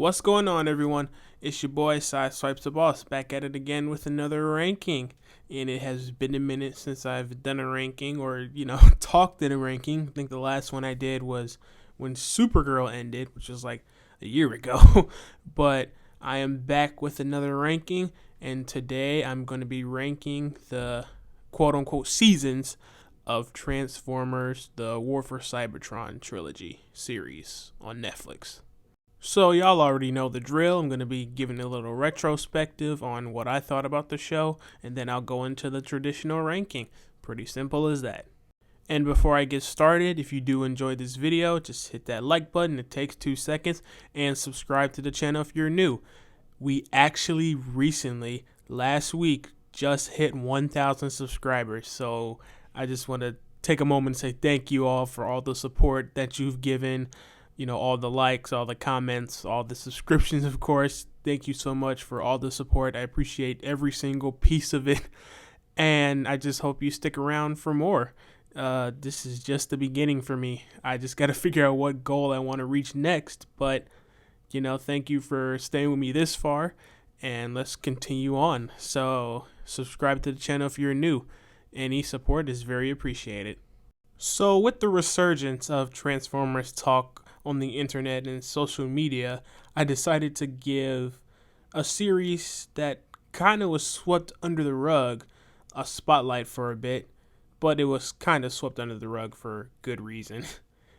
What's going on, everyone? It's your boy Sideswipe the Boss, back at it again with another ranking. And it has been a minute since I've done a ranking or, talked in a ranking. I think the last one I did was when Supergirl ended, which was like a year ago. But I am back with another ranking, and today I'm going to be ranking the quote unquote seasons of Transformers: The War for Cybertron Trilogy series on Netflix. So y'all already know the drill. I'm going to be giving a little retrospective on what I thought about the show, and then I'll go into the traditional ranking. Pretty simple as that. And before I get started, if you do enjoy this video, just hit that like button. It takes 2 seconds, and subscribe to the channel if you're new. We actually recently, last week, just hit 1,000 subscribers. So I just want to take a moment and say thank you all for all the support that you've given. All the likes, all the comments, all the subscriptions, of course. Thank you so much for all the support. I appreciate every single piece of it. And I just hope you stick around for more. This is just the beginning for me. I just got to figure out what goal I want to reach next. But, thank you for staying with me this far. And let's continue on. So, subscribe to the channel if you're new. Any support is very appreciated. So, with the resurgence of Transformers talk on the internet and social media, I decided to give a series that kind of was swept under the rug a spotlight for a bit, but it was kind of swept under the rug for good reason.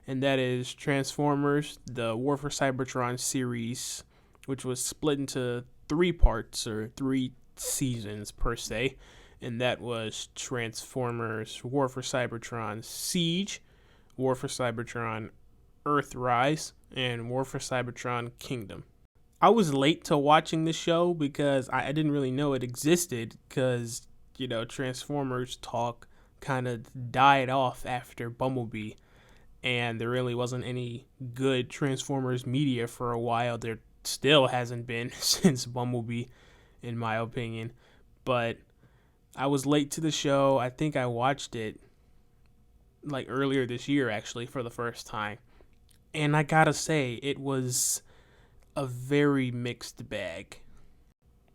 And that is Transformers: The War for Cybertron series, which was split into 3 parts or 3 seasons per se. And that was Transformers: War for Cybertron Siege, War for Cybertron Earthrise, and War for Cybertron Kingdom. I was late to watching the show because I didn't really know it existed because, Transformers talk kind of died off after Bumblebee, and there really wasn't any good Transformers media for a while. There still hasn't been since Bumblebee, in my opinion. But I was late to the show. I think I watched it like earlier this year, actually, for the first time. And I gotta say, it was a very mixed bag.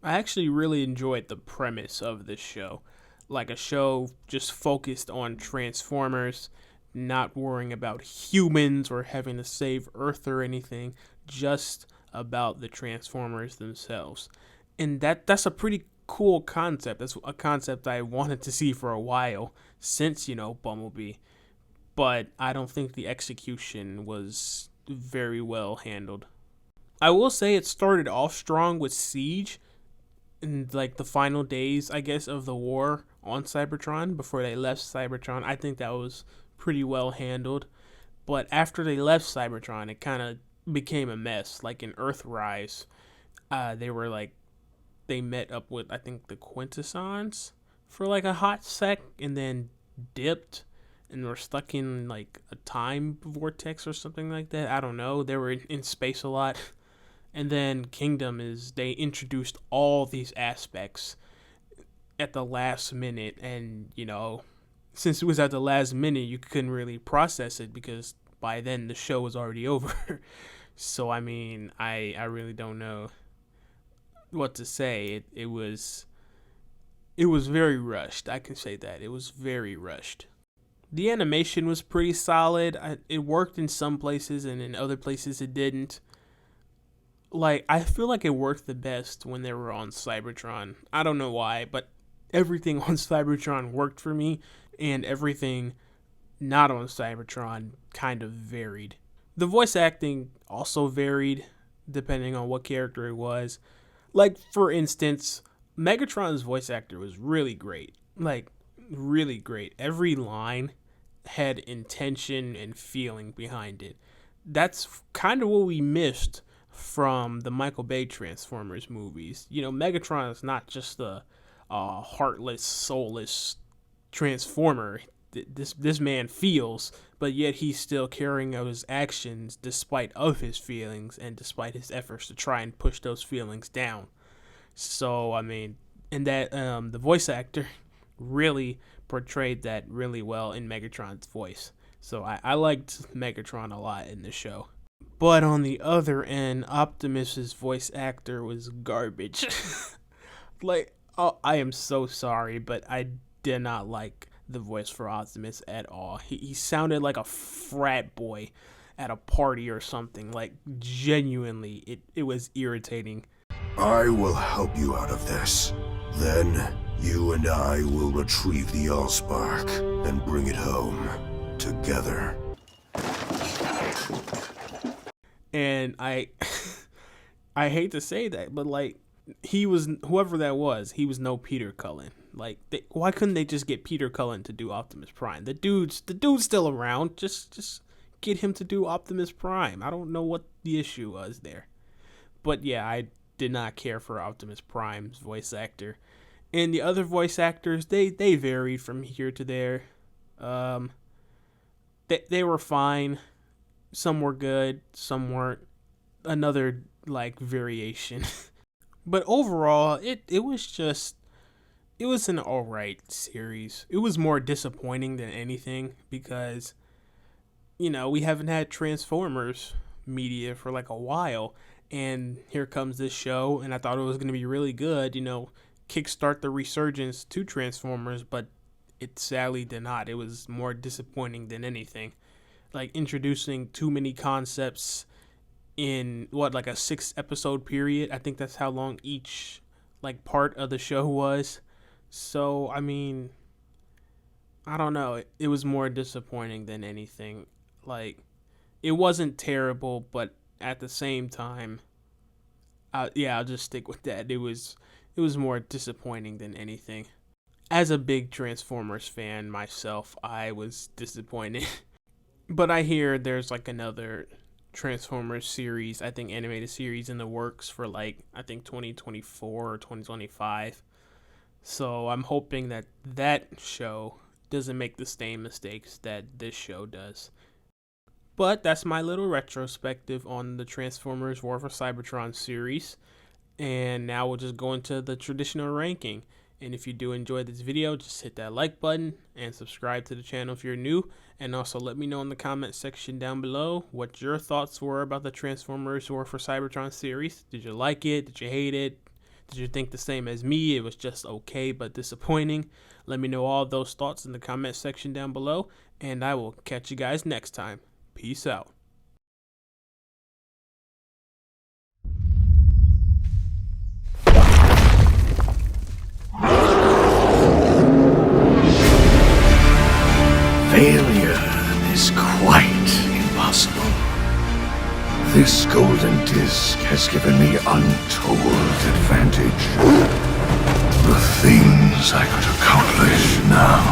I actually really enjoyed the premise of this show. Like a show just focused on Transformers, not worrying about humans or having to save Earth or anything, just about the Transformers themselves. And that's a pretty cool concept. That's a concept I wanted to see for a while, since, Bumblebee. But I don't think the execution was very well handled. I will say it started off strong with Siege in like the final days, I guess, of the war on Cybertron before they left Cybertron. I think that was pretty well handled. But after they left Cybertron, it kind of became a mess. Like in Earthrise, they met up with, I think, the Quintessons for like a hot sec and then dipped. And were stuck in like a time vortex or something like that. I don't know. They were in space a lot. And then Kingdom they introduced all these aspects at the last minute. And, since it was at the last minute, you couldn't really process it because by then the show was already over. So, I mean, I really don't know what to say. It was very rushed. I can say that. It was very rushed. The animation was pretty solid. It worked in some places, and in other places it didn't. Like, I feel like it worked the best when they were on Cybertron. I don't know why, but everything on Cybertron worked for me, and everything not on Cybertron kind of varied. The voice acting also varied, depending on what character it was. Like, for instance, Megatron's voice actor was really great. Like, really great. Every line had intention and feeling behind it. That's kind of what we missed from the Michael Bay Transformers movies. Megatron is not just a heartless, soulless transformer. This man feels, but yet he's still carrying out his actions despite of his feelings and despite his efforts to try and push those feelings down. So, I mean, and that the voice actor really portrayed that really well in Megatron's voice. So I liked Megatron a lot in this show. But on the other end, Optimus's voice actor was garbage. Like, oh, I am so sorry, but I did not like the voice for Optimus at all. He sounded like a frat boy at a party or something. Like, genuinely, it was irritating. I will help you out of this. Then, you and I will retrieve the Allspark and bring it home together. And I hate to say that, but like, he was, whoever that was, he was no Peter Cullen. Like, why couldn't they just get Peter Cullen to do Optimus Prime? The dude's still around. Just get him to do Optimus Prime. I don't know what the issue was there. But yeah, I did not care for Optimus Prime's voice actor. And the other voice actors, they varied from here to there. They were fine. Some were good, some weren't. Another, like, variation. But overall, it was an alright series. It was more disappointing than anything because, you know, we haven't had Transformers media for like a while. And here comes this show, and I thought it was going to be really good, you know, kickstart the resurgence to Transformers, but it sadly did not. It was more disappointing than anything. Like, introducing too many concepts in, like a 6-episode period. I think that's how long each, like, part of the show was. So, I mean, I don't know. It was more disappointing than anything. Like, it wasn't terrible, but at the same time, I'll just stick with that. It was more disappointing than anything. As a big Transformers fan myself, I was disappointed. But I hear there's like another Transformers series, I think animated series in the works for like, I think 2024 or 2025. So I'm hoping that show doesn't make the same mistakes that this show does. But that's my little retrospective on the Transformers War for Cybertron series. And now we'll just go into the traditional ranking. And if you do enjoy this video, just hit that like button and subscribe to the channel if you're new. And also let me know in the comment section down below what your thoughts were about the Transformers War for Cybertron series. Did you like it? Did you hate it? Did you think the same as me? It was just okay but disappointing. Let me know all those thoughts in the comment section down below. And I will catch you guys next time. Peace out. Failure is quite impossible. This golden disc has given me untold advantage. The things I could accomplish now.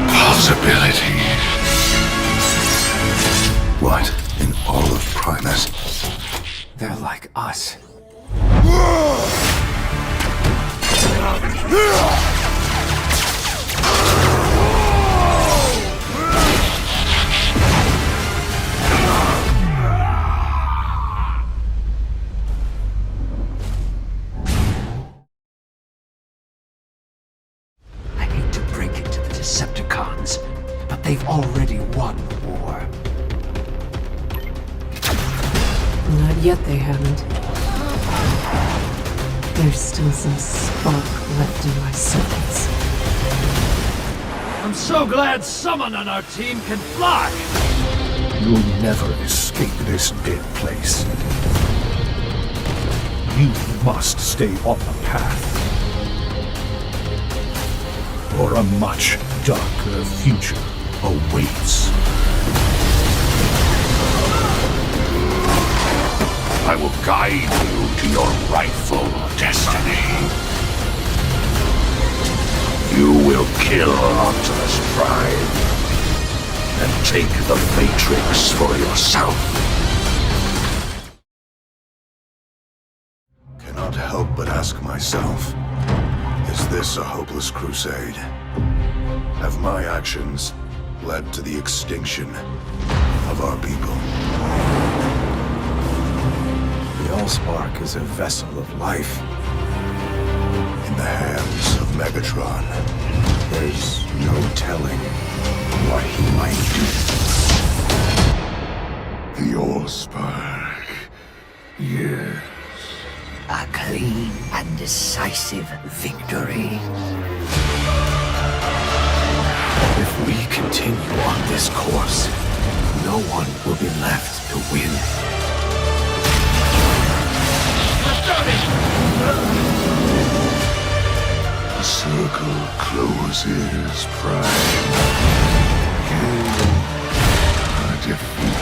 Possibilities. What in all of Primus? They're like us. Decepticons, but they've already won the war. Not yet, they haven't. There's still some spark left in my circuits. I'm so glad someone on our team can fly! You'll never escape this dead place. You must stay on the path. Or a much darker future awaits. I will guide you to your rightful destiny. You will kill Optimus Prime and take the Matrix for yourself. Cannot help but ask myself, is this a hopeless crusade? Have my actions led to the extinction of our people? The Allspark is a vessel of life. In the hands of Megatron, there's no telling what he might do. Your spark. Yes. A clean and decisive victory. If we continue on this course, no one will be left to win. The circle closes, Prime. You are defeated.